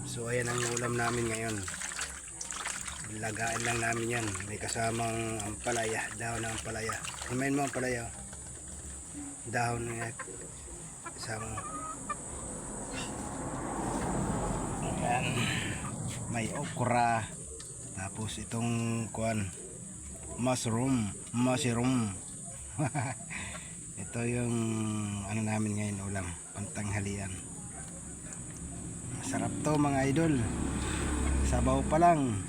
So ayan ang ulam namin ngayon. Lagain lang namin yan. May kasamang ampalaya, dahon ng ampalaya. Himayin mo ampalaya. Dahon na kasama. Ayan. May okra. Tapos itong kuan, mushroom. Ito yung ano namin ngayon ulam, pantanghalian. Masarap to mga idol. Sabaw pa lang.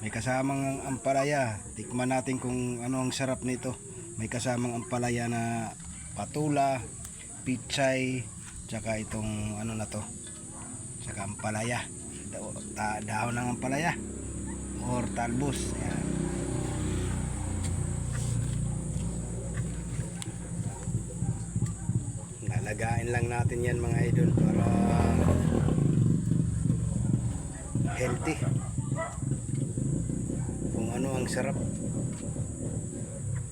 May kasamang ampalaya. Tikman natin kung ano ang sarap nito. May kasamang ampalaya na patula, pichay, tsaka itong ano na to, tsaka ampalaya, dahon ng ampalaya or talbos. Ayan. Lalagain lang natin yan mga idol para healthy. Kung ano ang sarap.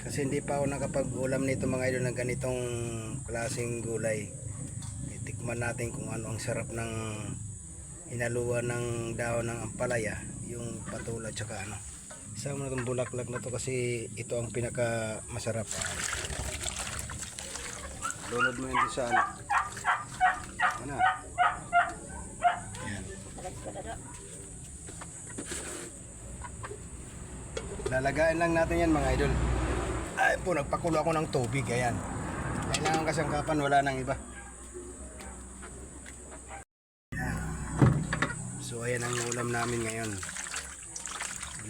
Kasi hindi pa ako nakapag-ulam nito mga idol ng ganitong klaseng gulay. Itikman natin kung ano ang sarap ng hinaluan ng dahon ng ampalaya, yung patula tsaka ano. Isama na itong bulaklak na to kasi ito ang pinaka masarap. Lunod mo yun sa ano. Ano? Ayan. Lalagain lang natin yan mga idol. Ay po, nagpakulo ako ng tubig. Ayan. Kailangan kasangkapan, wala nang iba. Ayan. So ayan ang ulam namin ngayon.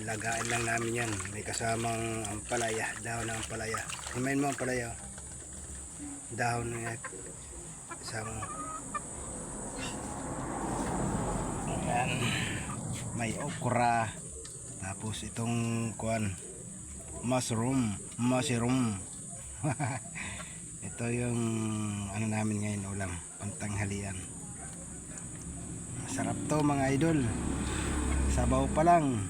Lagain lang namin yan. May kasamang ampalaya, dahon ng ampalaya. Himayin mo ampalaya. Dahon na kasama. Ayan. May okra. Tapos itong kuan, mushroom. Ito yung ano namin ngayon ulam, pantanghalian. Masarap to mga idol. Sabaw pa lang.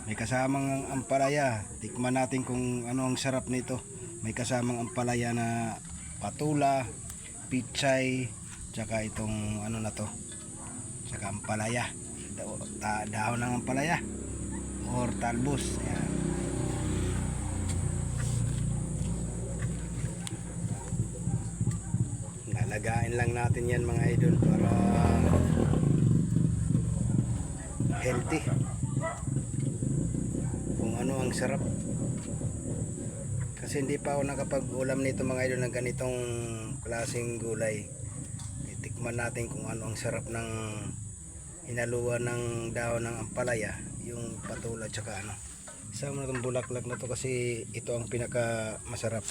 May kasamang ampalaya. Tikman natin kung ano ang sarap nito. May kasamang ampalaya na patula, pichay, tsaka itong ano na to, tsaka ampalaya, dahon ng ampalaya or talbos. Ayan. Lalagain lang natin yan mga idol para healthy. Kung ano ang sarap. Kasi hindi pa ako nakapag-ulam nito mga idol ng ganitong klaseng gulay. Itikman natin kung ano ang sarap ng hinaluan ng dahon ng ampalaya, yung patula tsaka ano. Isama na itong bulaklak na to kasi ito ang pinaka masarap.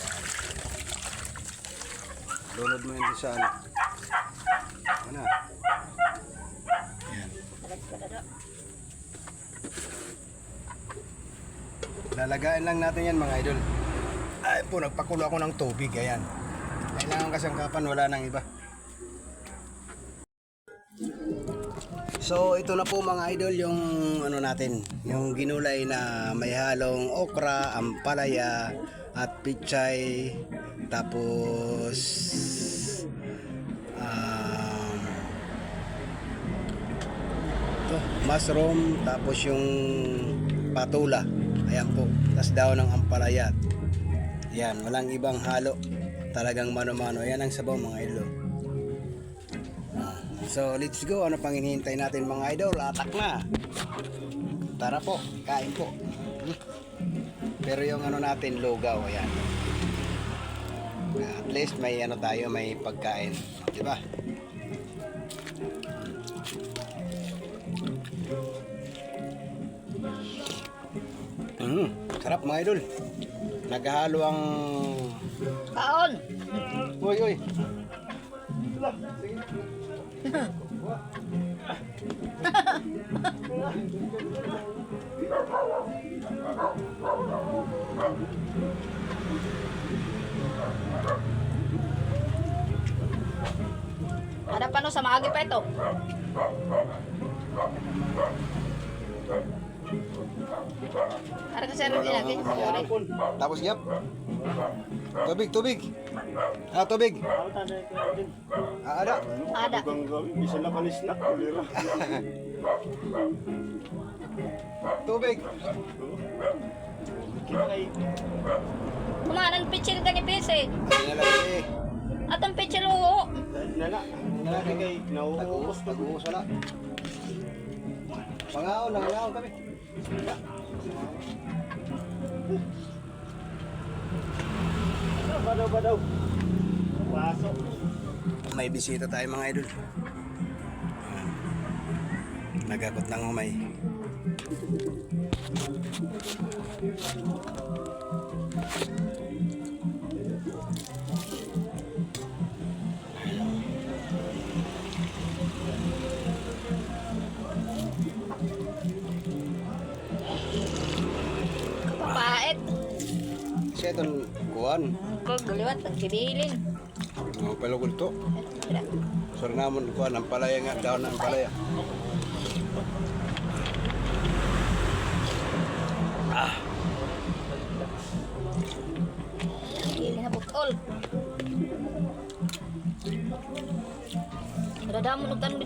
Lunod mo yun sa ano. Ano? Ayan. Lalagain lang natin yan mga idol. Ay po, nagpakulo ako ng tubig. Ayan. Kailangan kasangkapan, wala nang iba. So ito na po mga idol yung ano natin, yung ginulay na may halong okra, ampalaya at pichay, tapos mushroom, tapos yung patula. Ayan po, tas daw ng ampalaya. Yan, walang ibang halo. Talagang mano-mano. Yan ang sabaw mga idol. So, let's go. Ano pang hinihintay natin mga idol? Atak na. Tara po, kain po. Pero yung ano natin, lugaw. Ayan. At least may ano tayo, may pagkain. Diba? Sarap mga idol. Naghahalo ang Kaon! Uy, uy. Ada pa no sa maagi pa ito. Para ka sir lagi. Sorry. Tapos yap. Tubig, tubig. Ah, tubig. Ah, ada. Ada. Bisa na panisnak. Kulira. Tubig. Kumanan pitchil ka ni Pese. Ano na lang eh. Atong pitchil oo. Nana. Nana kay nauubos. Nag-uus wala. Nangaon kami. Badaw. Pasok. May bisita tayo mga idol. Nagabot ng humay. Kapapait. Kasi itong kuwan. Kog galiwat ang sibilin. Mga palugol to. Sura naman kuwan. Ang palaya nga. Daon ng palaya. Ini na bukol. Ada damo nagtan